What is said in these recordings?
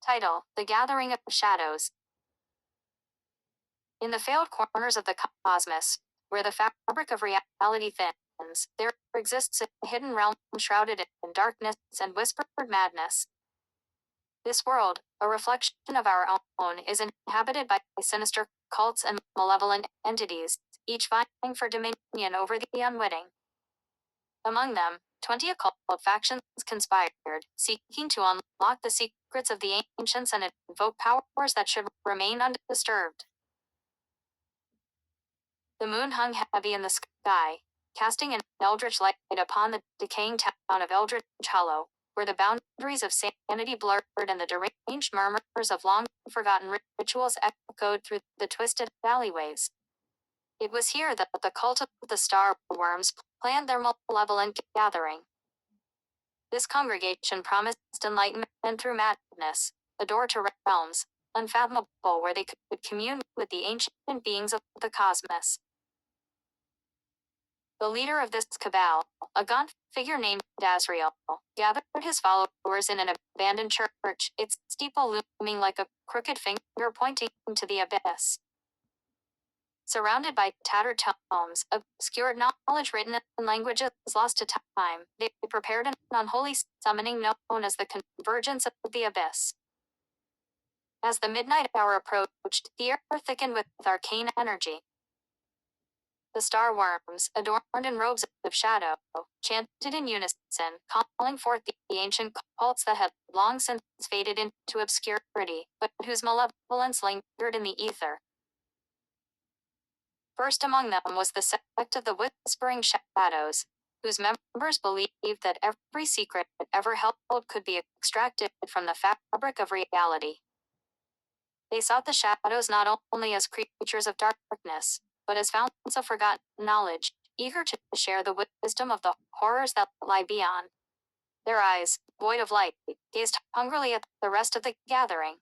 Title: The Gathering of Shadows. In the failed corners of the cosmos, where the fabric of reality thins, there exists a hidden realm shrouded in darkness and whispered madness. This world, a reflection of our own, is inhabited by sinister cults and malevolent entities, each vying for dominion over the unwitting. Among them, 20 occult factions conspired, seeking to unlock the secrets of the ancients and invoke powers that should remain undisturbed. The moon hung heavy in the sky, casting an eldritch light upon the decaying town of Eldritch Hollow, where the boundaries of sanity blurred and the deranged murmurs of long-forgotten rituals echoed through the twisted alleyways. It was here that the cult of the Star Worms planned their malevolent gathering. This congregation promised enlightenment through madness, a door to realms unfathomable where they could commune with the ancient beings of the cosmos. The leader of this cabal, a gaunt figure named Azrael, gathered his followers in an abandoned church, its steeple looming like a crooked finger pointing to the abyss. Surrounded by tattered tomes, obscured knowledge written in languages lost to time, they prepared an unholy summoning known as the Convergence of the Abyss. As the midnight hour approached, the air thickened with arcane energy. The Star Worms, adorned in robes of shadow, chanted in unison, calling forth the ancient cults that had long since faded into obscurity, but whose malevolence lingered in the ether. First among them was the sect of the Whispering Shadows, whose members believed that every secret ever held could be extracted from the fabric of reality. They sought the shadows not only as creatures of darkness, but as fountains of forgotten knowledge, eager to share the wisdom of the horrors that lie beyond. Their eyes, void of light, gazed hungrily at the rest of the gathering.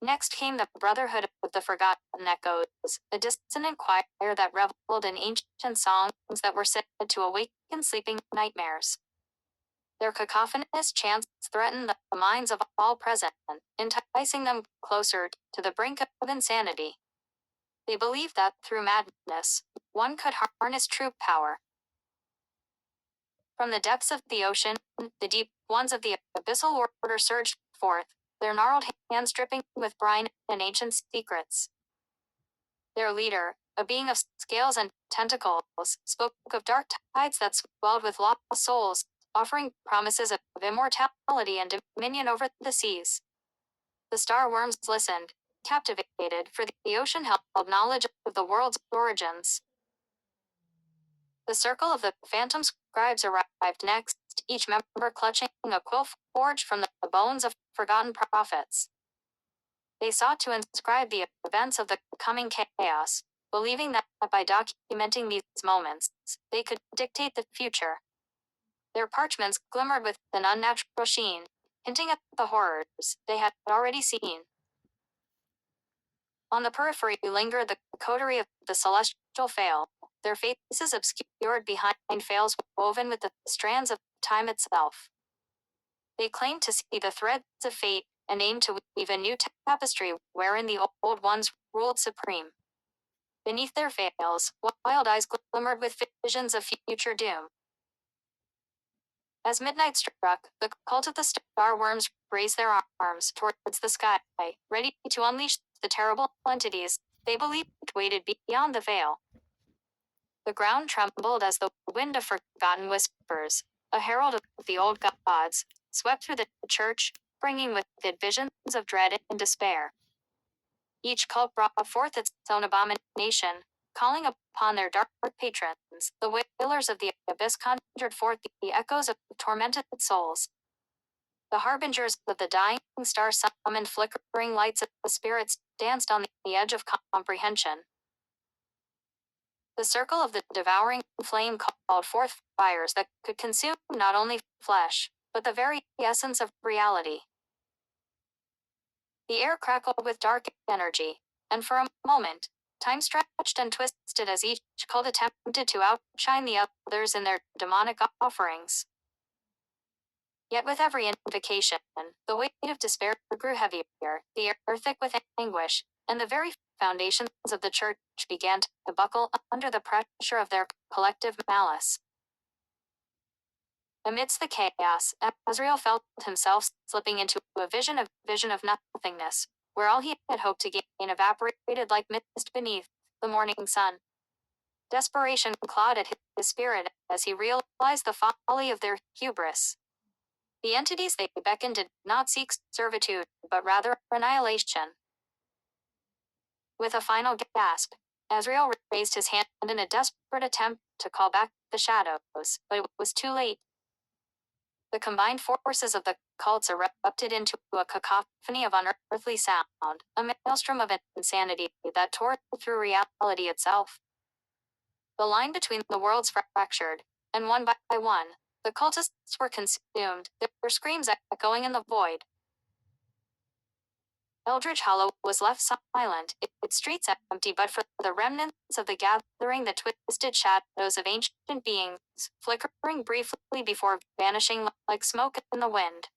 Next came the Brotherhood of the Forgotten Echoes, a dissonant choir that reveled in ancient songs that were said to awaken sleeping nightmares. Their cacophonous chants threatened the minds of all present, enticing them closer to the brink of insanity. They believed that, through madness, one could harness true power. From the depths of the ocean, the deep ones of the abyssal order surged forth, their gnarled hands dripping with brine and ancient secrets. Their leader, a being of scales and tentacles, spoke of dark tides that swelled with lost souls, offering promises of immortality and dominion over the seas. The Star Worms listened, captivated, for the ocean held knowledge of the world's origins. The circle of the phantom scribes arrived next, each member clutching a quill forged from the bones of forgotten prophets. They sought to inscribe the events of the coming chaos, believing that by documenting these moments, they could dictate the future. Their parchments glimmered with an unnatural sheen, hinting at the horrors they had already seen. On the periphery lingered the coterie of the celestial fail, their faces obscured behind veils woven with the strands of time itself. They claimed to see the threads of fate and aimed to weave a new tapestry wherein the old ones ruled supreme. Beneath their veils, wild eyes glimmered with visions of future doom. As midnight struck, the cult of the Star Worms raised their arms towards the sky, ready to unleash the terrible entities they believed waited beyond the veil. The ground trembled as the wind of forgotten whispers, a herald of the old gods, swept through the church, bringing with it visions of dread and despair. Each cult brought forth its own abomination, calling upon their dark patrons. The wailers of the abyss conjured forth the echoes of tormented souls. The harbingers of the dying star summoned flickering lights of the spirits danced on the edge of comprehension. The circle of the devouring flame called forth fires that could consume not only flesh, but the very essence of reality. The air crackled with dark energy, and for a moment, time stretched and twisted as each cult attempted to outshine the others in their demonic offerings. Yet with every invocation, the weight of despair grew heavier, the air thick with anguish, and the very foundations of the church began to buckle under the pressure of their collective malice. Amidst the chaos, Azrael felt himself slipping into a vision of nothingness, where all he had hoped to gain evaporated like mist beneath the morning sun. Desperation clouded his spirit as he realized the folly of their hubris. The entities they beckoned did not seek servitude, but rather annihilation. With a final gasp, Azrael raised his hand in a desperate attempt to call back the shadows, but it was too late. The combined forces of the cults erupted into a cacophony of unearthly sound, a maelstrom of insanity that tore through reality itself. The line between the worlds fractured, and one by one, the cultists were consumed, their screams echoing in the void. Eldridge Hollow was left silent, its streets empty but for the remnants of the gathering, the twisted shadows of ancient beings, flickering briefly before vanishing like smoke in the wind.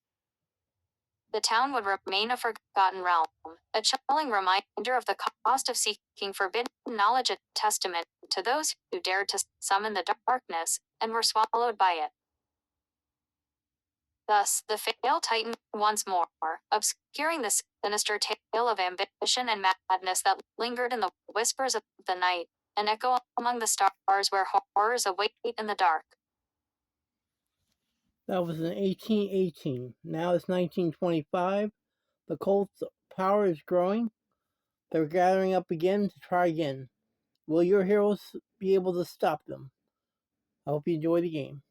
The town would remain a forgotten realm, a chilling reminder of the cost of seeking forbidden knowledge, a testament to those who dared to summon the darkness and were swallowed by it. Thus, the Fail tightened once more, obscuring the sinister tale of ambition and madness that lingered in the whispers of the night, an echo among the stars where horrors await in the dark. That was in 1818. Now it's 1925. The cult's power is growing. They're gathering up again to try again. Will your heroes be able to stop them? I hope you enjoy the game.